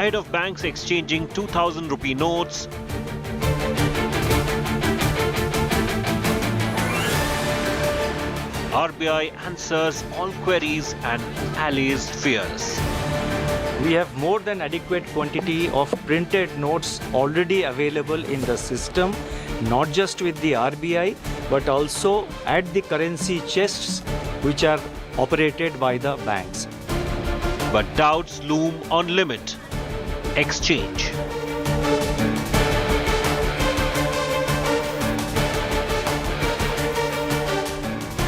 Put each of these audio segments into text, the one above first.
Ahead of banks exchanging 2,000 rupee notes, RBI answers all queries and allays fears. We have more than adequate quantity of printed notes already available in the system, not just with the RBI, but also at the currency chests which are operated by the banks. But doubts loom on limit exchange.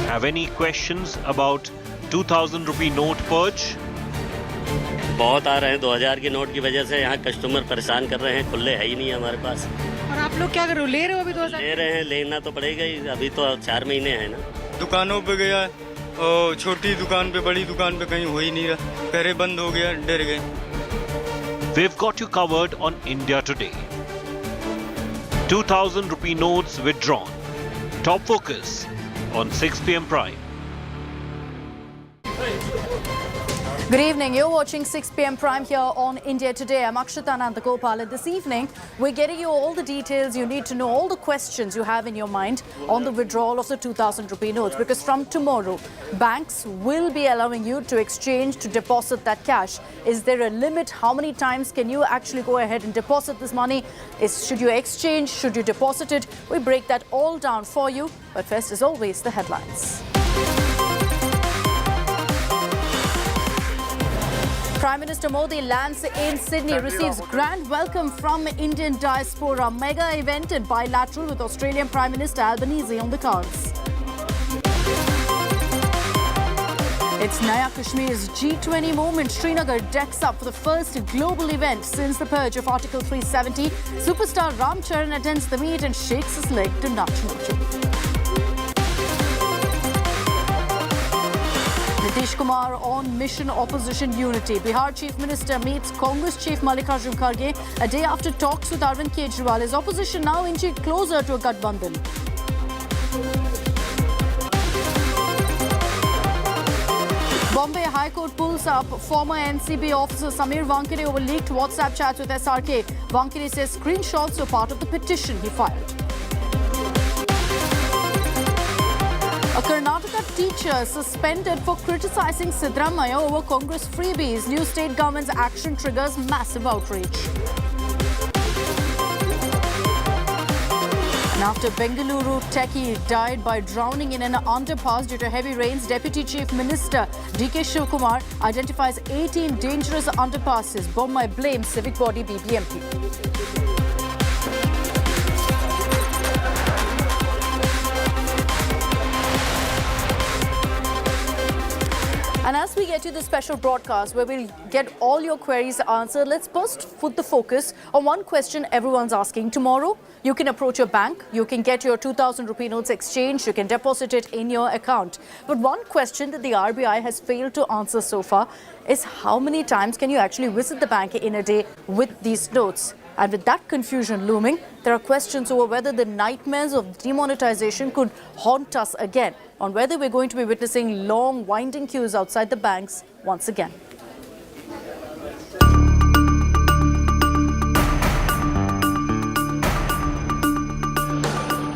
Have any questions about 2,000 rupee note purge? बहुत आ रहे हैं 2000 के note की वजह से यहाँ customer परेशान कर रहे हैं, खुले है ही नहीं हमारे पास। और आप लोग क्या कर रहे हो, ले रहे हो अभी 2000? ले रहे हैं, लेना तो पड़ेगा ही, अभी तो 4 महीने हैं ना। दुकानों पे गया और छोटी दुकान पे बड़ी दुकान पे कहीं हो ही नहीं रहा, पहरे बंद हो गया, डर गए। We've got you covered on India Today. 2,000 rupee notes withdrawn. Top focus on 6 p.m. Prime. Good evening. You're watching 6 p.m. Prime here on India Today. I'm Akshita Nandagopal. And this evening, we're getting you all the details you need to know, all the questions you have in your mind on the withdrawal of the 2,000 rupee notes. Because from tomorrow, banks will be allowing you to exchange, to deposit that cash. Is there a limit? How many times can you actually go ahead and deposit this money? Should you exchange? Should you deposit it? We break that all down for you. But first, as always, the headlines. Prime Minister Modi lands in Sydney, receives grand welcome from Indian diaspora. Mega event and bilateral with Australian Prime Minister Albanese on the cards. It's Naya Kashmir's G20 moment. Srinagar decks up for the first global event since the purge of Article 370. Superstar Ram Charan attends the meet and shakes his leg to Nachmochi. Nitish Kumar on mission opposition unity. Bihar Chief Minister meets Congress Chief Mallikarjun Kharge a day after talks with Arvind Kejriwal. Is opposition now inching closer to a Gathbandhan? Bombay High Court pulls up former NCB officer Samir Vankire over leaked WhatsApp chats with SRK. Vankire says screenshots were part of the petition he filed. A Karnataka teacher suspended for criticizing Siddaramaiah over Congress freebies. New state government's action triggers massive outrage. And after Bengaluru techie died by drowning in an underpass due to heavy rains, Deputy Chief Minister D.K. Shivkumar identifies 18 dangerous underpasses. Bombay blames civic body BBMP. And as we get to the special broadcast where we'll get all your queries answered, let's first put the focus on one question everyone's asking. Tomorrow, you can approach your bank, you can get your 2,000 rupee notes exchanged, you can deposit it in your account. But one question that the RBI has failed to answer so far is how many times can you actually visit the bank in a day with these notes? And with that confusion looming, there are questions over whether the nightmares of demonetization could haunt us again, on whether we're going to be witnessing long, winding queues outside the banks once again.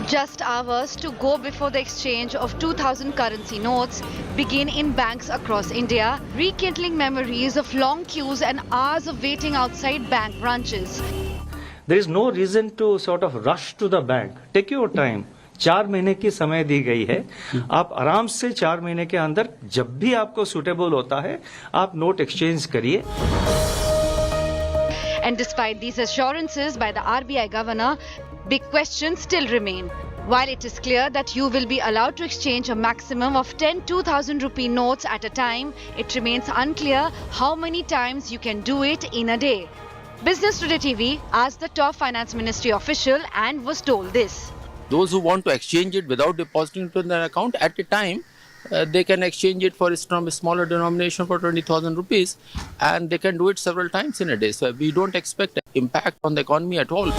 Just hours to go before the exchange of 2,000 currency notes begin in banks across India, rekindling memories of long queues and hours of waiting outside bank branches. There is no reason to sort of rush to the bank. Take your time. 4 महीने की समय दी गई है. आप आराम से 4 महीने के अंदर जब भी आपको सूटेबल होता है, आप नोट एक्सचेंज करिए. And despite these assurances by the RBI governor, big questions still remain. While it is clear that you will be allowed to exchange a maximum of 10 2,000 rupee notes at a time, it remains unclear how many times you can do it in a day. Business Today TV asked the top finance ministry official and was told this. Those who want to exchange it without depositing it in their account at a time, they can exchange it for a smaller denomination for 20,000 rupees, and they can do it several times in a day. So we don't expect impact on the economy at all.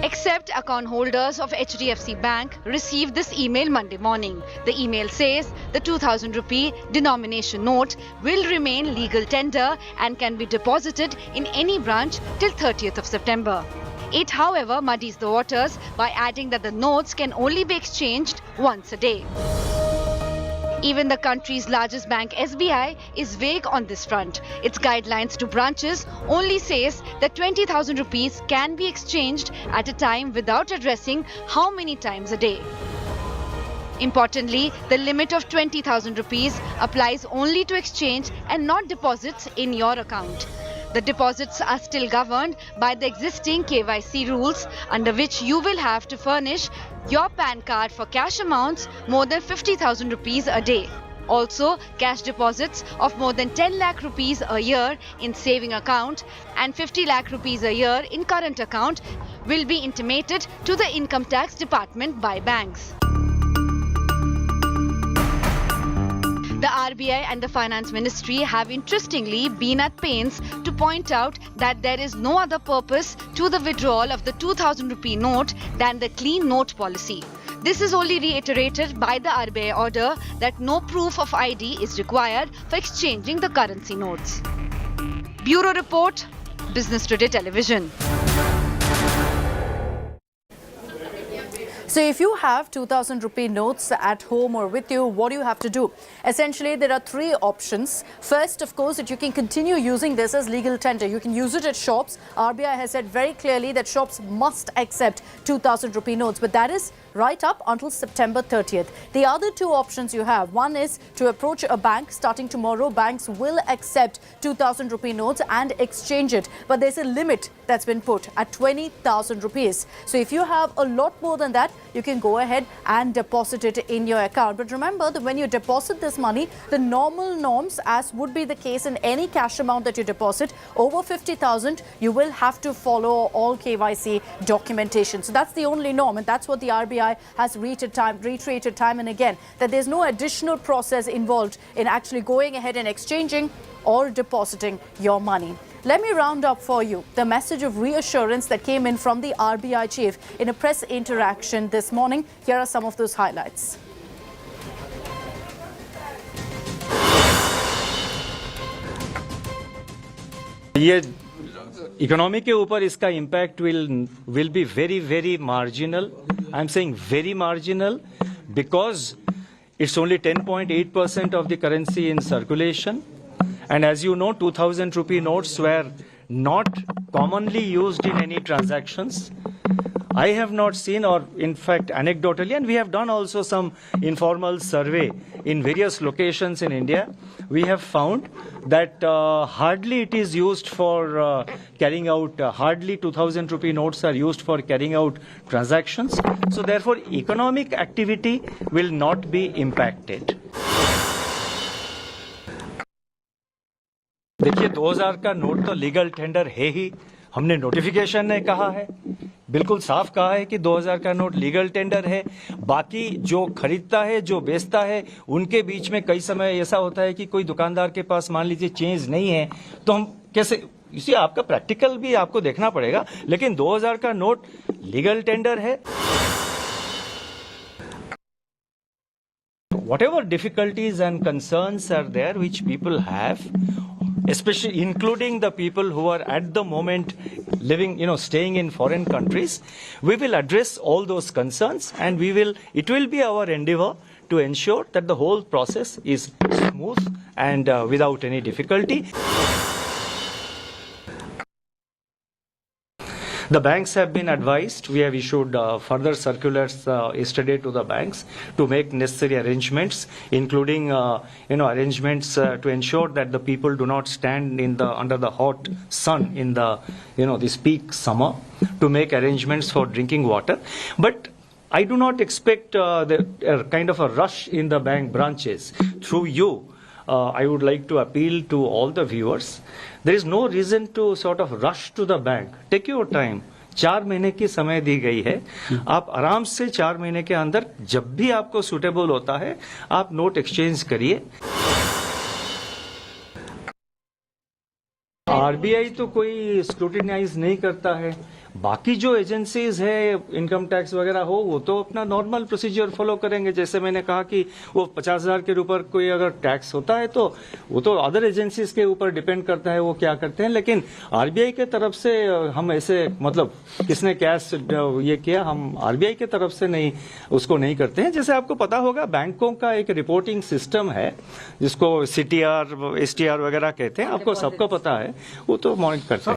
Except demat account holders of HDFC Bank received this email Monday morning. The email says the 2000 rupee denomination note will remain legal tender and can be deposited in any branch till 30th of September. It, however, muddies the waters by adding that the notes can only be exchanged once a day. Even the country's largest bank, SBI, is vague on this front. Its guidelines to branches only says that 20,000 rupees can be exchanged at a time without addressing how many times a day. Importantly, the limit of 20,000 rupees applies only to exchange and not deposits in your account. The deposits are still governed by the existing KYC rules, under which you will have to furnish your PAN card for cash amounts more than 50,000 rupees a day. Also, cash deposits of more than 10 lakh rupees a year in saving account and 50 lakh rupees a year in current account will be intimated to the income tax department by banks. The RBI and the Finance Ministry have interestingly been at pains to point out that there is no other purpose to the withdrawal of the 2000 rupee note than the clean note policy. This is only reiterated by the RBI order that no proof of ID is required for exchanging the currency notes. Bureau Report, Business Today Television. So if you have 2000 rupee notes at home or with you, what do you have to do? Essentially, there are three options. First, of course, that you can continue using this as legal tender. You can use it at shops. RBI has said very clearly that shops must accept 2000 rupee notes, but that is right up until September 30th. The other two options you have, one is to approach a bank. Starting tomorrow, banks will accept 2000 rupee notes and exchange it, but there's a limit that's been put at 20,000 rupees. So if you have a lot more than that, you can go ahead and deposit it in your account. But remember that when you deposit this money, the normal norms, as would be the case in any cash amount that you deposit, over 50,000, you will have to follow all KYC documentation. So that's the only norm, and that's what the RBI has reiterated time and again, that there's no additional process involved in actually going ahead and exchanging or depositing your money. Let me round up for you the message of reassurance that came in from the RBI chief in a press interaction this morning. Here are some of those highlights. ये economy के ऊपर इसका impact will be very marginal. I'm saying very marginal because it's only 10.8% of the currency in circulation. And as you know, 2000 rupee notes were not commonly used in any transactions. I have not seen, or in fact anecdotally, and we have done also some informal survey in various locations in India, we have found that hardly it is used for carrying out, hardly 2000 rupee notes are used for carrying out transactions. So therefore economic activity will not be impacted. देखिए 2000 का note तो legal tender है ही, हमने notification ने कहा है, बिल्कुल साफ कहा है कि 2000 का नोट लीगल टेंडर है. बाकी जो खरीदता है, जो बेचता है, उनके बीच में कई समय ऐसा होता है कि कोई दुकानदार के पास मान लीजिए चेंज नहीं है, तो हम कैसे, इसी आपका प्रैक्टिकल भी आपको देखना पड़ेगा. लेकिन 2000 का नोट लीगल टेंडर है. Whatever difficulties and concerns are there which people have, especially including the people who are at the moment living, staying in foreign countries, we will address all those concerns, and it will be our endeavor to ensure that the whole process is smooth and without any difficulty. The banks have been advised. We have issued further circulars yesterday to the banks to make necessary arrangements, including arrangements to ensure that the people do not stand under the hot sun in this peak summer, to make arrangements for drinking water. But I do not expect kind of a rush in the bank branches. Through you, I would like to appeal to all the viewers. There is no reason to sort of rush to the bank. Take your time. 4 महीने की समय दी गई है. आप आराम से 4 महीने के अंदर जब भी आपको सूटेबल होता है, आप नोट एक्सचेंज करिए. आरबीआई तो कोई स्क्रूटिनाइज नहीं करता है. बाकी जो एजेंसीज है इनकम टैक्स वगैरह हो वो तो अपना नॉर्मल प्रोसीजर फॉलो करेंगे। जैसे मैंने कहा कि वो 50,000 के ऊपर कोई अगर टैक्स होता है तो वो तो अदर एजेंसीज के ऊपर डिपेंड करता है वो क्या करते हैं। लेकिन आरबीआई के तरफ से हम ऐसे मतलब किसने कैश ये किया, हम आरबीआई के तरफ से नहीं उसको नहीं करते हैं। जैसे आपको पता होगा बैंकों का एक रिपोर्टिंग सिस्टम है जिसको सीटीआर एसटीआर वगैरह कहते हैं, आपको सबको पता है, वो तो मॉनिटर करते हैं।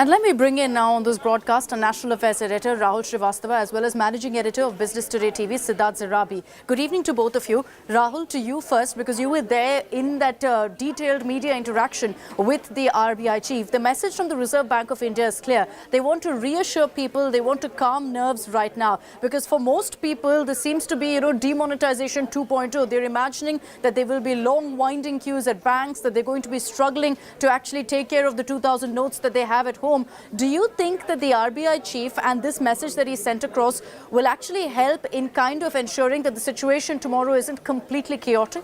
And let me bring in now on this broadcast a National Affairs Editor, Rahul Srivastava, as well as Managing Editor of Business Today TV, Siddharth Zarabi. Good evening to both of you. Rahul, to you first, because you were there in that detailed media interaction with the RBI chief. The message from the Reserve Bank of India is clear. They want to reassure people, they want to calm nerves right now, because for most people, this seems to be, demonetization 2.0. They're imagining that there will be long winding queues at banks, that they're going to be struggling to actually take care of the 2,000 notes that they have at home. Do you think that the RBI chief and this message that he sent across will actually help in kind of ensuring that the situation tomorrow isn't completely chaotic?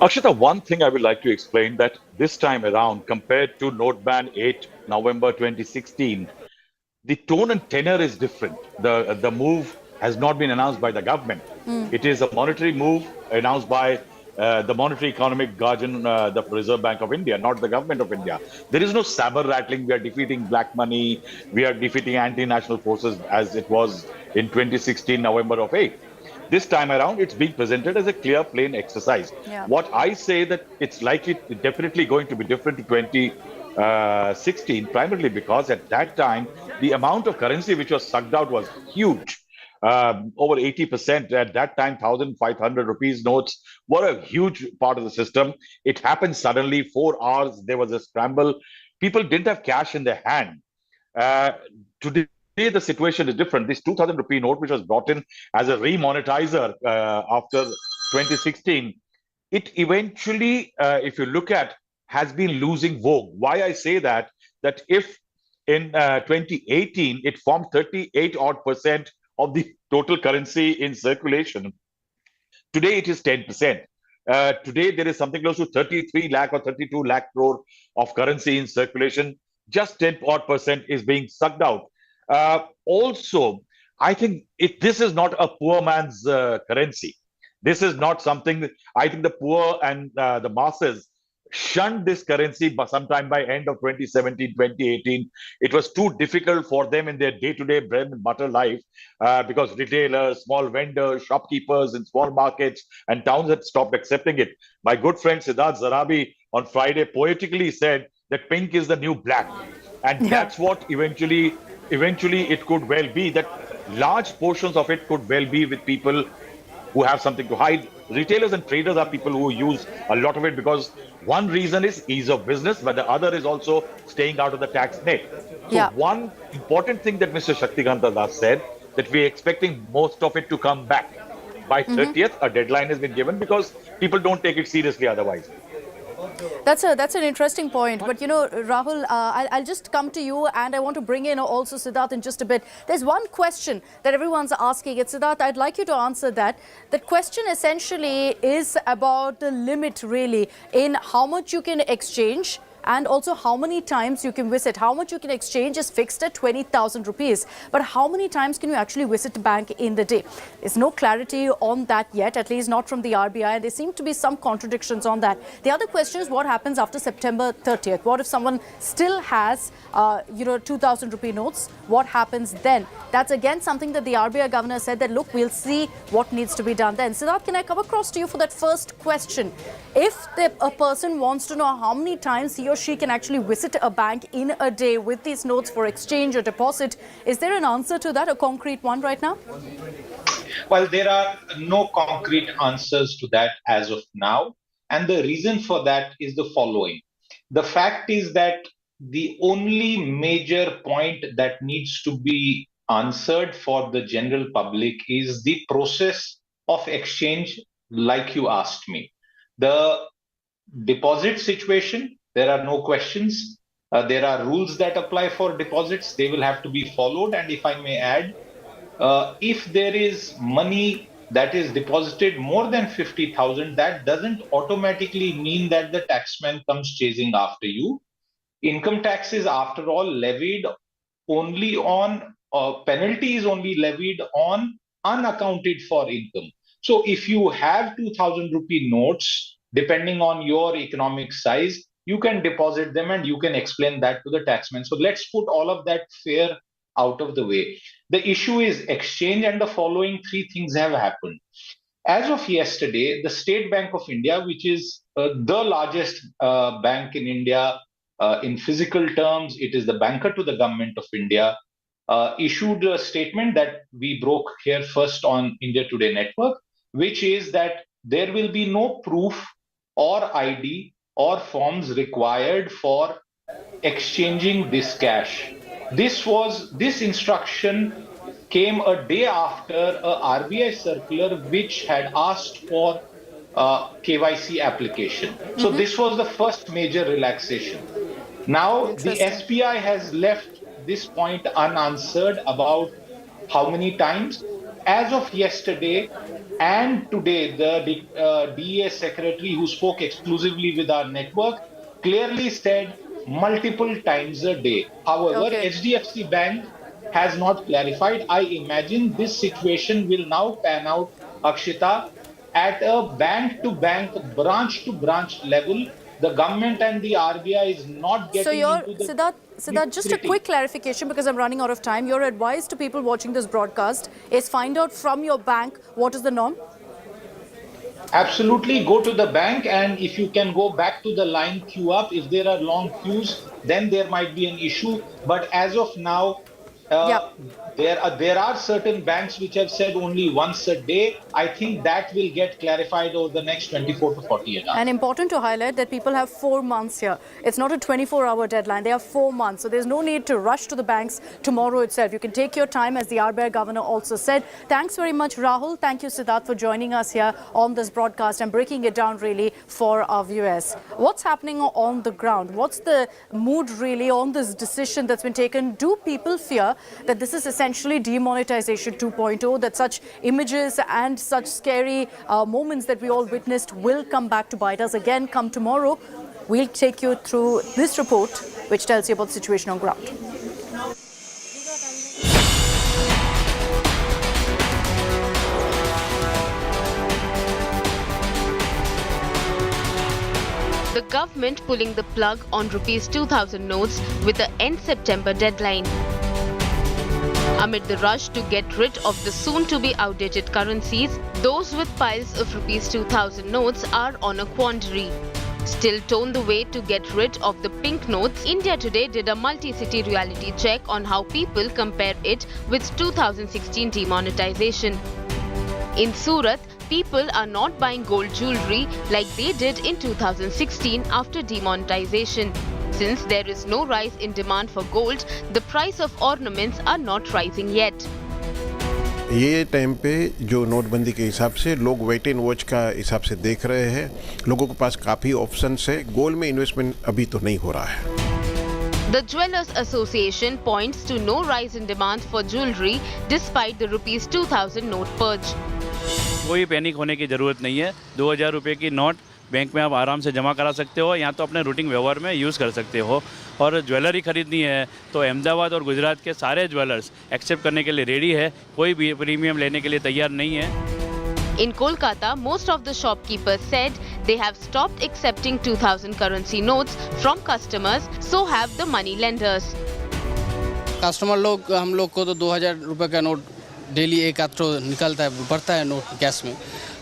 Akshita, one thing I would like to explain that this time around, compared to Note Ban 8 November 2016, the tone and tenor is different. The move has not been announced by the government. It is a monetary move announced by the monetary economic guardian, the Reserve Bank of India, not the government of India. There is no saber rattling. We are defeating black money. We are defeating anti-national forces as it was in 2016 November of 8. This time around, it's being presented as a clear, plain exercise. Yeah. What I say that it's definitely going to be different to 2016, primarily because at that time, the amount of currency which was sucked out was huge. Over 80% at that time, 1,500 rupees notes were a huge part of the system. It happened suddenly, 4 hours, there was a scramble. People didn't have cash in their hand. Today, the situation is different. This 2,000 rupee note, which was brought in as a remonetizer after 2016, it eventually, if you look at, has been losing vogue. Why I say that if in 2018, it formed 38 odd percent of the total currency in circulation. Today, it is 10%. Today, there is something close to 33 lakh or 32 lakh crore of currency in circulation. Just 10 odd percent is being sucked out. Also, I think this is not a poor man's currency. This is not something, I think the poor and the masses shunned this currency sometime by end of 2017, 2018. It was too difficult for them in their day-to-day bread and butter life because retailers, small vendors, shopkeepers in small markets and towns had stopped accepting it. My good friend Siddharth Zarabi on Friday poetically said that pink is the new black. And that's what eventually it could well be, that large portions of it could well be with people who have something to hide. Retailers and traders are people who use a lot of it because one reason is ease of business, but the other is also staying out of the tax net. So one important thing that Mr. Shaktikanta Das said, that we're expecting most of it to come back. By 30th, a deadline has been given because people don't take it seriously otherwise. That's an interesting point. But, Rahul, I'll just come to you, and I want to bring in also Siddharth in just a bit. There's one question that everyone's asking. It's Siddharth, I'd like you to answer that. The question essentially is about the limit, really, in how much you can exchange and also how many times you can visit. How much you can exchange is fixed at 20,000 rupees. But how many times can you actually visit the bank in the day? There's no clarity on that yet, at least not from the RBI. There seem to be some contradictions on that. The other question is what happens after September 30th? What if someone still has, 2,000 rupee notes? What happens then? That's again something that the RBI governor said that, look, we'll see what needs to be done then. Siddharth, can I come across to you for that first question? If a person wants to know how many times he or she can actually visit a bank in a day with these notes for exchange or deposit, is there an answer to that, a concrete one right now? Well, there are no concrete answers to that as of now. And the reason for that is the following. The fact is that the only major point that needs to be answered for the general public is the process of exchange, like you asked me. The deposit situation, there are no questions. There are rules that apply for deposits. They will have to be followed. And if I may add, if there is money that is deposited more than 50,000, that doesn't automatically mean that the taxman comes chasing after you. Income tax is, after all, levied only on, penalty is only levied on unaccounted for income. So if you have 2000 rupee notes, depending on your economic size, you can deposit them and you can explain that to the taxman. So let's put all of that fear out of the way. The issue is exchange, and the following three things have happened. As of yesterday, the State Bank of India, which is the largest bank in India in physical terms, it is the banker to the government of India, issued a statement that we broke here first on India Today Network, which is that there will be no proof or ID or forms required for exchanging this cash. This instruction came a day after a RBI circular which had asked for KYC application. So this was the first major relaxation. Now the SBI has left this point unanswered about how many times. As of yesterday and today, the DEA secretary who spoke exclusively with our network clearly said multiple times a day. However, HDFC Bank has not clarified. I imagine this situation will now pan out, Akshita, at a bank-to-bank, branch-to-branch level. The government and the RBI is not getting into the... Siddharth, just a quick clarification because I'm running out of time. Your advice to people watching this broadcast is find out from your bank what is the norm? Absolutely, go to the bank, and if you can go back to the line, queue up. If there are long queues, then there might be an issue. But as of now, there are certain banks which have said only once a day. I think that will get clarified over the next 24 to 48 hours. And important to highlight that people have 4 months here. It's not a 24-hour deadline. They have 4 months. So there's no need to rush to the banks tomorrow itself. You can take your time, as the RBI governor also said. Thanks very much, Rahul. Thank you, Siddharth, for joining us here on this broadcast and breaking it down really for our viewers. What's happening on the ground? What's the mood really on this decision that's been taken? Do people fear that this is essentially demonetization 2.0, that such images and such scary moments that we all witnessed will come back to bite us again come tomorrow? We'll take you through this report, which tells you about the situation on ground. The government pulling the plug on rupees 2000 notes with the end September deadline. Amid the rush to get rid of the soon-to-be outdated currencies, those with piles of rupees 2000 notes are on a quandary. Still torn the way to get rid of the pink notes, India Today did a multi-city reality check on how people compare it with 2016 demonetization. In Surat, people are not buying gold jewellery like they did in 2016 after demonetization. Since there is no rise in demand for gold, the price of ornaments are not rising yet. ये time पे जो नोटबंदी के हिसाब से लोग wait and watch का हिसाब से देख रहे हैं, लोगों के पास काफ़ी ऑप्शंस है, गोल्ड में इन्वेस्टमेंट अभी तो नहीं हो रहा है। The Jewellers Association points to no rise in demand for jewellery despite the rupees 2000 note purge. कोई पैनिक होने की ज़रूरत नहीं है। 2000 रुपये की नोट बैंक में आप आराम से जमा करा सकते हो, या तो अपने रूटीन व्यवहार में यूज़ कर सकते हो। और ज्वेलरी खरीदनी है तो अहमदाबाद और गुजरात के सारे ज्वेलर्स एक्सेप्ट करने के लिए रेडी है, कोई भी प्रीमियम लेने के लिए तैयार नहीं है। In Kolkata, most of the shopkeepers said they have stopped accepting 2000 currency notes from customers, so have the money lenders. Customer लोग हम लोग को तो 2000 रुपये का नोट डेली एक आध निकलता है, बढ़ता है नोट कैश में,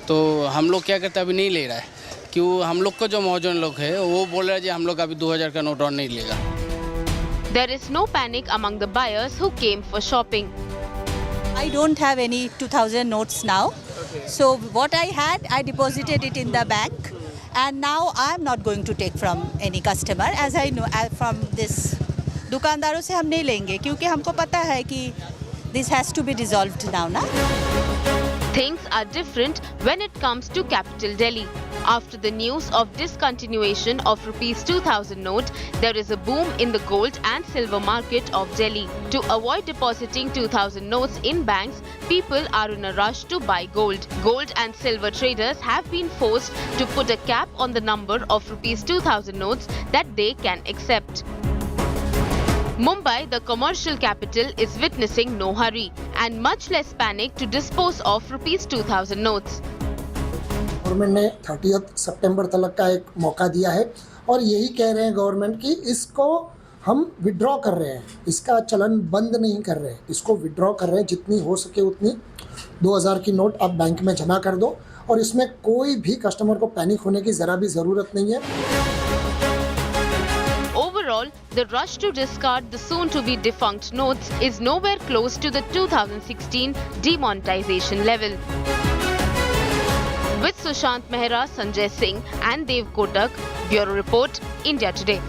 तो हम लोग क्या करते हैं, अभी नहीं ले रहा है। क्यों, हम लोग को जो मौजूद लोग है वो बोल रहे हैं हम लोग अभी 2000 का नोट और नहीं लेगा। There is no panic among the buyers who came for shopping. I don't have any 2000 notes now. So what I had, I deposited it in the bank, and now I'm not going to take from any customer, as I know from this दुकानदारों से हम नहीं लेंगे क्योंकि हमको पता है कि this has to be dissolved now, na? Things are different when it comes to capital Delhi. After the news of discontinuation of rupees 2000 note, there is a boom in the gold and silver market of Delhi. To avoid depositing 2000 notes in banks, people are in a rush to buy gold. Gold and silver traders have been forced to put a cap on the number of rupees 2000 notes that they can accept. Mumbai, the commercial capital, is witnessing no hurry and much less panic to dispose of rupees 2000 notes. Government ने 30 सितंबर तक का एक मौका दिया है और यही कह रहे हैं गवर्नमेंट की इसको हम विड्रॉ कर रहे हैं, इसका चलन बंद नहीं कर रहे हैं, इसको विड्रॉ कर रहे हैं। जितनी हो सके उतनी 2000 की नोट आप बैंक में जमा कर दो और इसमें कोई भी कस्टमर को पैनिक होने की ज़रा भी ज़रूरत नहीं है। Overall, the rush to discard the soon-to-be defunct notes is nowhere close to the 2016 demonetization level. With Sushant Mehra, Sanjay Singh and Dev Kotak, Bureau Report, India Today.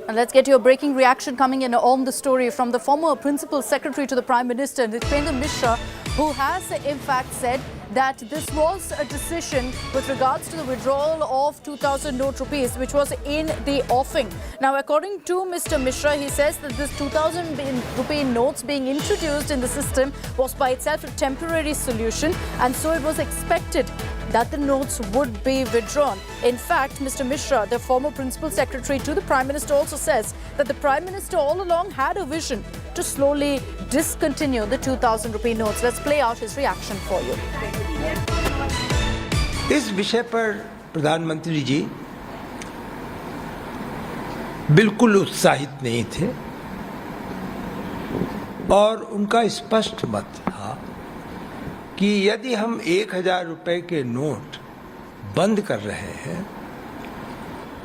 And let's get your breaking reaction coming in on the story from the former Principal Secretary to the Prime Minister, Nandagopal Mishra, who has in fact said that this was a decision with regards to the withdrawal of 2000 note rupees, which was in the offing. Now, according to Mr. Mishra, he says that this 2000 rupee notes being introduced in the system was by itself a temporary solution, and so it was expected that the notes would be withdrawn. In fact, Mr. Mishra, the former Principal Secretary to the Prime Minister, also says that the Prime Minister all along had a vision to slowly discontinue the 2000 rupee notes. Let's play out his reaction for you. इस विषय पर प्रधानमंत्री जी बिल्कुल उत्साहित नहीं थे और उनका स्पष्ट मत था कि यदि हम 1000 रुपए के नोट बंद कर रहे हैं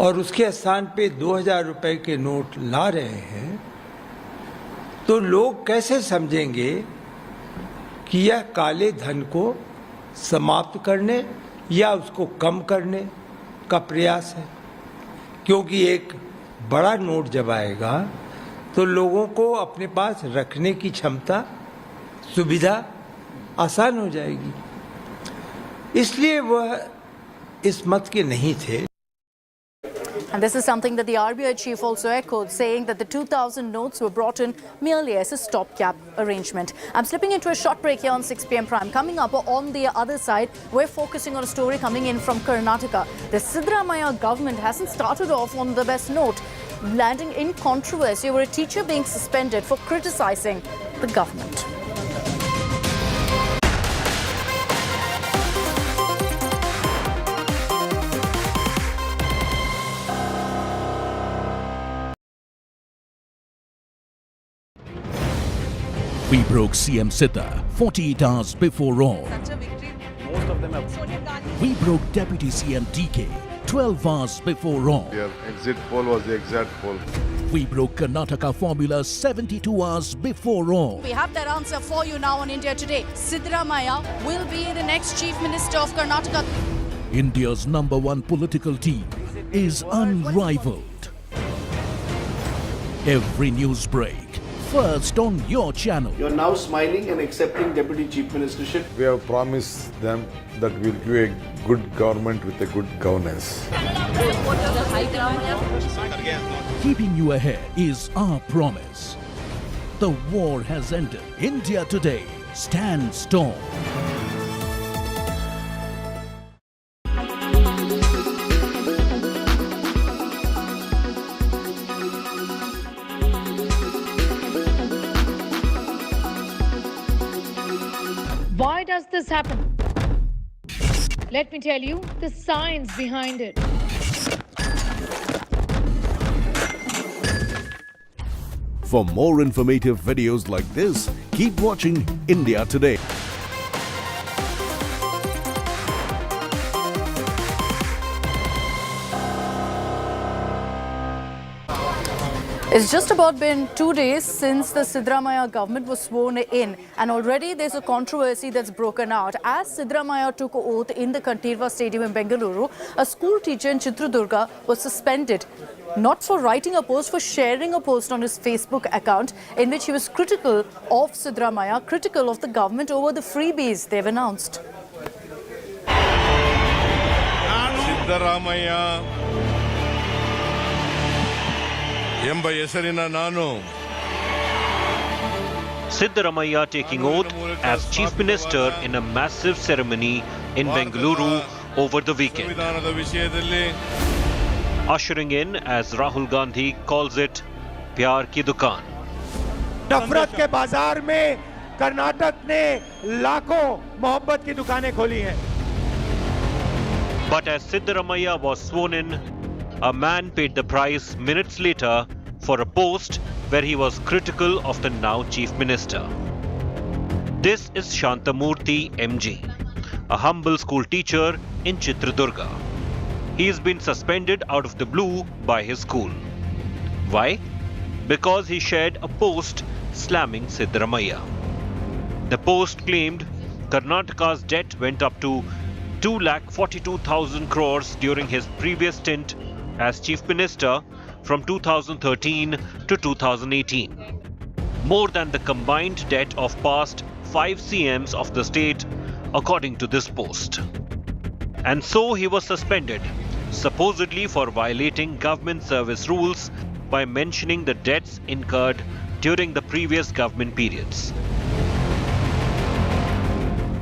और उसके स्थान पे 2000 रुपए के नोट ला रहे हैं तो लोग कैसे समझेंगे कि यह काले धन को समाप्त करने या उसको कम करने का प्रयास है। क्योंकि एक बड़ा नोट जब आएगा तो लोगों को अपने पास रखने की क्षमता, सुविधा आसान हो जाएगी, इसलिए वह इस मत के नहीं थे। And this is something that the RBI chief also echoed, saying that the 2000 notes were brought in merely as a stopgap arrangement. I'm slipping into a short break here on 6 p.m. Prime. Coming up on the other side, we're focusing on a story coming in from Karnataka. The Siddaramaiah government hasn't started off on the best note, landing in controversy over a teacher being suspended for criticizing the government. We broke CM Siddha 48 hours before all. We broke Deputy CM DK 12 hours before all. Their exit poll was the exact poll. We broke Karnataka formula 72 hours before all. We have that answer for you now on India Today. Siddaramaiah will be the next Chief Minister of Karnataka. India's #1 political team is unrivaled. Every news break, first on your channel. You're now smiling and accepting Deputy Chief Ministership. We have promised them that we'll give a good government with a good governance. Keeping you ahead is our promise. The war has ended. India Today stands tall. Why does this happen? Let me tell you the science behind it. For more informative videos like this, keep watching India Today. It's just about been 2 days since the Siddaramaiah government was sworn in, and already there's a controversy that's broken out. As Siddaramaiah took oath in the Kantirva Stadium in Bengaluru, a school teacher in Chitradurga was suspended, not for writing a post, for sharing a post on his Facebook account in which he was critical of Siddaramaiah, critical of the government over the freebies they've announced. Siddaramaiah ಎಂಬ ಹೆಸರಿನ ನಾನು Siddaramaiah taking oath as Chief Minister in a massive ceremony in Bengaluru over the weekend. Ushering in, as Rahul Gandhi calls it, Pyar Ki Dukaan. नफरत के बाजार में कर्नाटक ने लाखों मोहब्बत की दुकानें खोली हैं. But as Siddaramaiah was sworn in, a man paid the price minutes later for a post where he was critical of the now Chief Minister. This is Shantamurthy MG, a humble school teacher in Chitradurga. He has been suspended out of the blue by his school. Why? Because he shared a post slamming Siddaramaiah. The post claimed Karnataka's debt went up to 2,42,000 crores during his previous stint as Chief Minister from 2013 to 2018. More than the combined debt of past 5 CMs of the state, according to this post. And so he was suspended, supposedly for violating government service rules by mentioning the debts incurred during the previous government periods.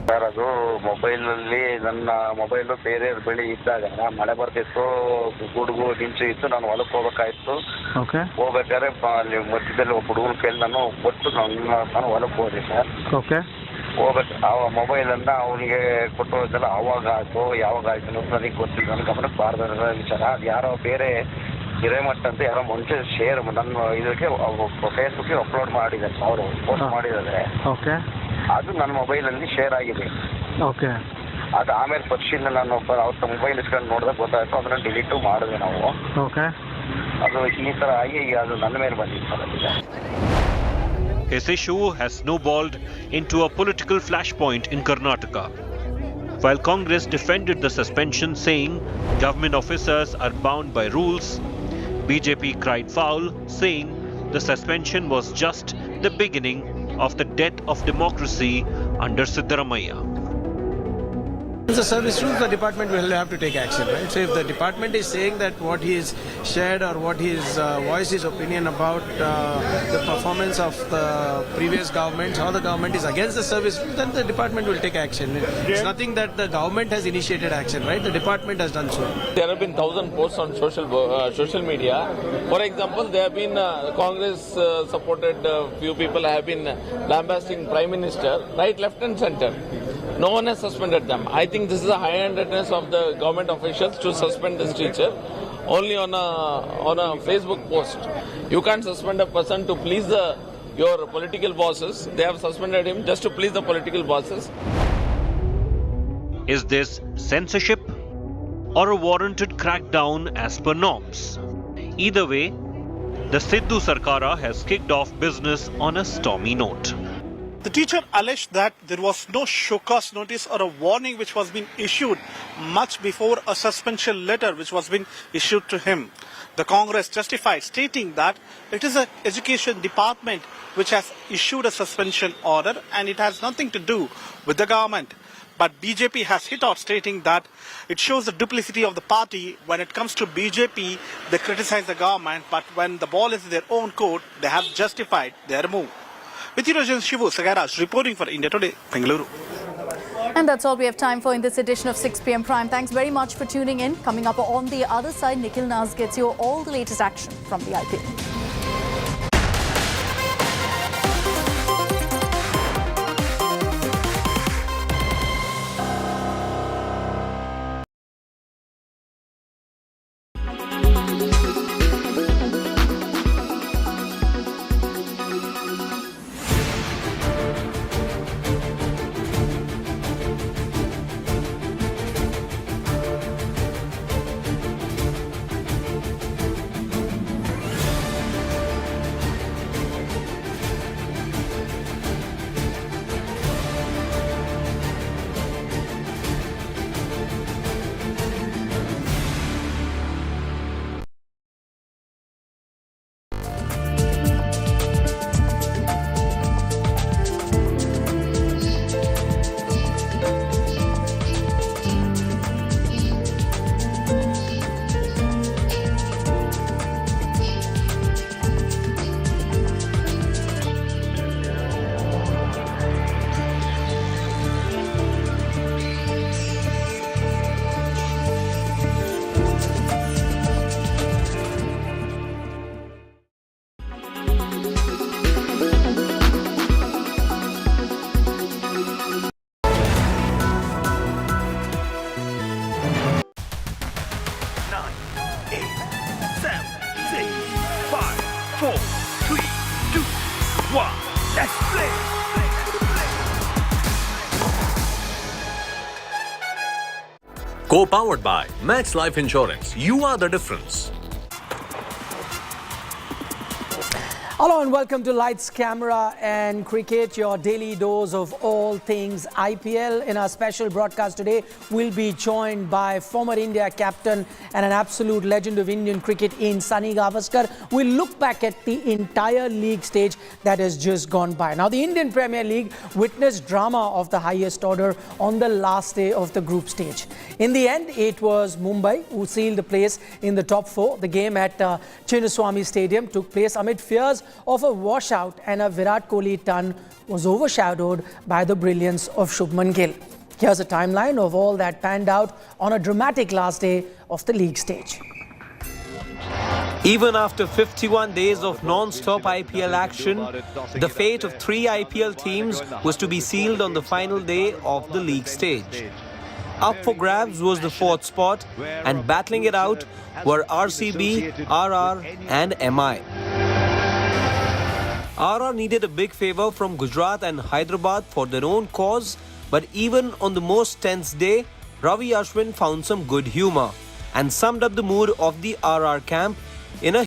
Sir ಅದು ಮೊಬೈಲಲ್ಲಿ ನನ್ನ mobile ಬೇರೆ ಬೆಳಿ ಇದ್ದಾಗ ಮಳೆ ಬರ್ತಿತ್ತು ಗುಡುಗು ಮಿಂಚು ಇತ್ತು ನಾನು ಹೊಲಕ್ಕೆ ಹೋಗ್ಬೇಕಾಯ್ತು. ಹೋಗ್ಬೇಕಾದ್ರೆ ಅಲ್ಲಿ ಮಧ್ಯದಲ್ಲಿ ಒಬ್ಬ ಹುಡುಗನ ಕೈಲಿ ನಾನು ಕೊಟ್ಟು ನಾನು ಹೊಲಕ್ಕೆ ಹೋದೆ ಸರ್. ಹೋಗ್ಬೇಕು ಆ ಮೊಬೈಲನ್ನು ಅವನಿಗೆ ಕೊಟ್ಟು ಹೋದಲ್ಲ ಅವಾಗ ಆಯ್ತು ಯಾವಾಗ ಆಯ್ತು ಅನ್ನೋದು ನನಗೆ ಗೊತ್ತಿಲ್ಲ. ನನ್ನ ಗಮನಕ್ಕೆ ಬಾರ್ದ ವಿಚಾರ. ಅದು ಯಾರೋ ಬೇರೆ ಹಿರೇಮಠ ಅಂತ ಯಾರೋ ಮುಂಚೆ ಶೇರ್ ನನ್ನ ಇದಕ್ಕೆ ಫೇಸ್ಬುಕ್ಗೆ ಅಪ್ಲೋಡ್ ಮಾಡಿದ್ದಾರೆ, ಅವರು ಪೋಸ್ಟ್ ಮಾಡಿದ್ದಾರೆ. ಅದು ನನ್ನ ಮೊಬೈಲಲ್ಲಿ ಶೇರ್ ಆಗಿದೆ. ಅದು ಆಮೇಲೆ ಪರಿಶೀಲನೆ ನಾನು ಅವ್ರ ಮೊಬೈಲ್ ಇಸ್ಕೊಂಡು ನೋಡಿದಾಗ ಗೊತ್ತಾಯ್ತು. ಅದನ್ನ ಡಿಲೀಟು ಮಾಡಿದೆ ನಾವು. ಅದು ಈ ಥರ ಆಗಿ ಅದು ನನ್ನ ಮೇಲೆ ಬಂದಿತ್ತು. His issue has snowballed into a political flashpoint in Karnataka. While Congress defended the suspension, saying government officers are bound by rules, BJP cried foul, saying the suspension was just the beginning of the death of democracy under Siddaramaiah. The service rules, the department will have to take action, right? So if the department is saying that what he has shared or what he has voiced his opinion about the performance of the previous government, how the government is against the service rules, then the department will take action. It's nothing that the government has initiated action, right? The department has done so. There have been 1,000 posts on social media. For example, there have been Congress supported few people have been lambasting Prime Minister, right, left and center. No one has suspended them. I think this is a high-handedness of the government officials to suspend this teacher only on a Facebook post. You can't suspend a person to please your political bosses. They have suspended him just to please the political bosses. Is this censorship or a warranted crackdown as per norms? Either way, the Siddu Sarkara has kicked off business on a stormy note. The teacher alleged that there was no show cause notice or a warning which was being issued much before a suspension letter which was being issued to him. The Congress justified, stating that it is an education department which has issued a suspension order and it has nothing to do with the government. But BJP has hit out, stating that it shows the duplicity of the party. When it comes to BJP, they criticize the government, but when the ball is in their own court, they have justified their move. With you, Rajan Shivu Sagaraj, reporting for India Today, Bengaluru. And that's all we have time for in this edition of 6 p.m. Prime. Thanks very much for tuning in. Coming up on the other side, Nikhil Naz gets you all the latest action from the IPL. Let's play. Co-powered by Max Life Insurance. You are the difference. Hello and welcome to Lights, Camera and Cricket, your daily dose of all things IPL. In our special broadcast today, we'll be joined by former India captain and an absolute legend of Indian cricket in Sunny Gavaskar. We'll look back at the entire league stage that has just gone by. Now, the Indian Premier League witnessed drama of the highest order on the last day of the group stage. In the end, it was Mumbai who sealed the place in the top four. The game at Chinnaswamy Stadium took place amid fears of a washout, and a Virat Kohli ton was overshadowed by the brilliance of Shubman Gill. Here's a timeline of all that panned out on a dramatic last day of the league stage. Even after 51 days of non-stop IPL action, the fate of 3 IPL teams was to be sealed on the final day of the league stage. Up for grabs was the 4th spot, and battling it out were RCB, RR and MI. RR needed a big favour from Gujarat and Hyderabad for their own cause, but even on the most tense day, Ravi Ashwin found some good humour and summed up the mood of the RR camp in a